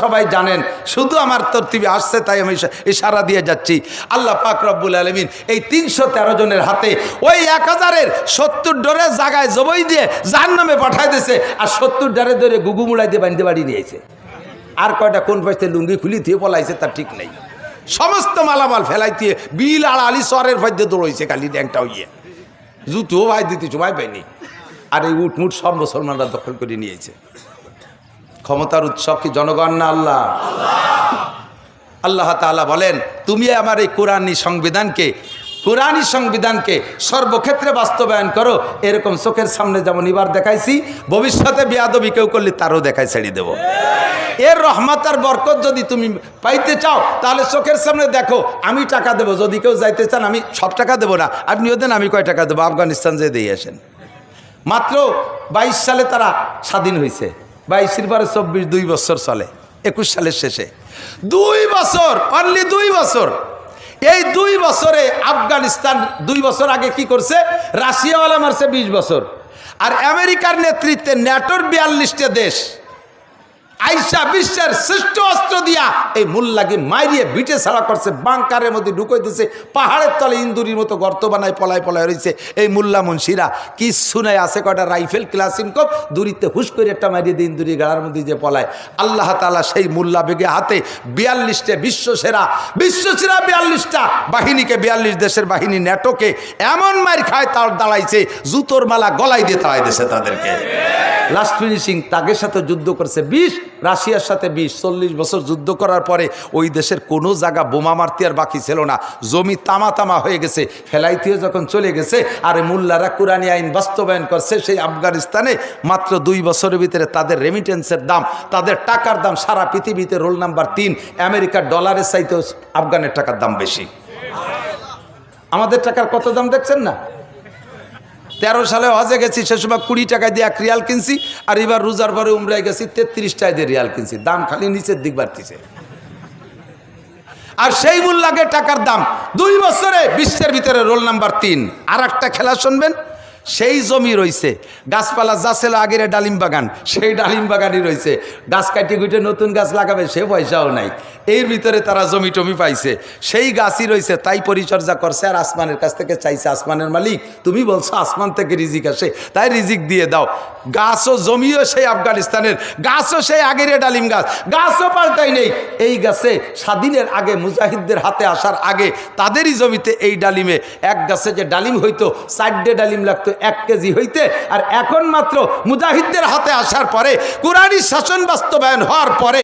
সবাই জানেন, শুধু আমার তরতিবে আসছে তাই আমি ইশারা দিয়ে যাচ্ছি। আল্লাহ পাক রব্বুল আলামিন এই 313 জনের হাতে ওই 1000-এর 70 ডরে জায়গায় জবই দিয়ে জাহান্নামে পাঠায় দিয়েছে, আর 70 ডরে ধরে গুগু মুড়াই দিয়ে বান্ধে বাড়ি নিয়েছে। আর কয়টা কোন পাশে লুঙ্গি খুলি দিয়ে পলাইছে তার ঠিক নেই। সমস্ত মালামাল ফেলাই দিয়ে বিল আর আলি সরের ফাইদে দৌড়াইছে খালি ড্যাংটা হইয়ে, জুতোও ভাই দিতে সময় পাইনি। আর এই উঠমুট সব মুসলমানরা দখল করে নিয়েছে। ক্ষমতার উৎসব কি জনগণ না আল্লাহ? আল্লাহ তাআলা বলেন, তুমি আমার এই কোরআনী সংবিধানকে সর্বক্ষেত্রে বাস্তবায়ন করো। এরকম চোখের সামনে যেমন এবার দেখাইছি, ভবিষ্যতে বেয়াদবি কেউ করলে তারও দেখাই ছেড়ে দেব। এর রহমত আর বরকত যদি তুমি পাইতে চাও তাহলে চোখের সামনে দেখো, আমি টাকা দেবো। যদি কেউ যাইতে চান আমি সব টাকা দেবো না, আপনিও দেন, আমি কয় টাকা দেবো, আফগানিস্তান যেয়ে দিয়ে আসেন। মাত্র 22 সালে তারা স্বাধীন হয়েছে। 22-এর পরে 24, 2 বছর চলে। 21 সালের শেষে 2 বছর, অনলি 2 বছর। এই 2 বছরে আফগানিস্তান 2 বছর আগে কি করছে, রাশিয়াওয়ালা মারছে 20 বছর। আর আমেরিকার নেতৃত্বে ন্যাটোর 42টা দেশ আইসা বিশ্বের শ্রেষ্ঠ অস্ত্র দিয়া এই মুল্লাকে মারিয়ে বিটে ছাড়া করছে, বাংকারের মধ্যে ঢুকাই দিয়েছে, পাহাড়ের তলে ইন্দুরির মতো গর্ত বানায় পলায় পলায় রয়েছে এই মুল্লা মুন্সিরা। কিছু নাই, আছে কয়টা রাইফেল ক্লাসিনকপ, দূরিতে হুশ করে একটা মারিয়ে দিয়ে ইন্দুরি গাড়ার মধ্যে যে পলায়। আল্লাহ তাআলা সেই মুল্লা বেগে হাতে 42টা বিশ্বসেরা 42টা বাহিনীকে, 42 দেশের বাহিনী ন্যাটোকে এমন মার খায় তার দাঁড়াইছে, জুতোর মালা গলায় দিয়ে তাড়াই দিয়েছে তাদেরকে। লাস্ট ফিনিশিং তাদের সাথে যুদ্ধ করছে 20, রাশিয়ার সাথে 20, 40 বছর যুদ্ধ করার পরে ওই দেশের কোনো জায়গা বোমা মারতে আর বাকি ছিল না, জমি তামা তামা হয়ে গেছে। ফেলাইতে যখন চলে গেছে, আর মুল্লারা কোরআনী আইন বাস্তবায়ন করছে সেই আফগানিস্তানে। মাত্র 2 বছরের ভিতরে তাদের রেমিটেন্সের দাম, তাদের টাকার দাম সারা পৃথিবীতে রোল নাম্বার 3। আমেরিকার ডলারের চাইতে আফগানের টাকার দাম বেশি। আমাদের টাকার কত দাম দেখছেন না? 13 সালে হজে গেছি, সে সময় 20 টাকায় দিয়ে 1 রিয়াল কিনছি, আর এবার রোজার পরে উমরায় গেছি 33 টাকায় দিয়ে রিয়াল কিনছি। দাম খালি নিচের দিক বাড়তিছে। আর সেই মুল্লাকে টাকার দাম 2 বছরে বিশ্বের ভিতরে রোল নাম্বার 3। আর একটা খেলা শুনবেন, সেই জমি রয়েছে, গাছপালা যা ছিল আগের ডালিম বাগান, সেই ডালিম বাগানই রয়েছে। গাছ কাটি কুটে নতুন গাছ লাগাবে সে পয়সাও নাই। এর ভিতরে তারা জমি টমি পাইছে, সেই গাছই রয়েছে, তাই পরিচর্যা করছে। আর আসমানের কাছ থেকে চাইছে, আসমানের মালিক তুমি বলছো আসমান থেকে রিজিক আসে, তাই রিজিক দিয়ে দাও। গাছও জমিও সেই আফগানিস্তানের, গাছও সেই আগের ডালিম গাছ, গাছও পাল্টাই নেই। এই গাছে স্বাধীনের আগে, মুজাহিদদের হাতে আসার আগে তাদেরই জমিতে এই ডালিমে, এক গাছে যে ডালিম হইতো 4টে ডালিম লাগতো 1 কেজি হইতে, আর এখন মাত্র মুজাহিদদের হাতে আসার পরে, কোরআনী শাসন বাস্তবায়ন হওয়ার পরে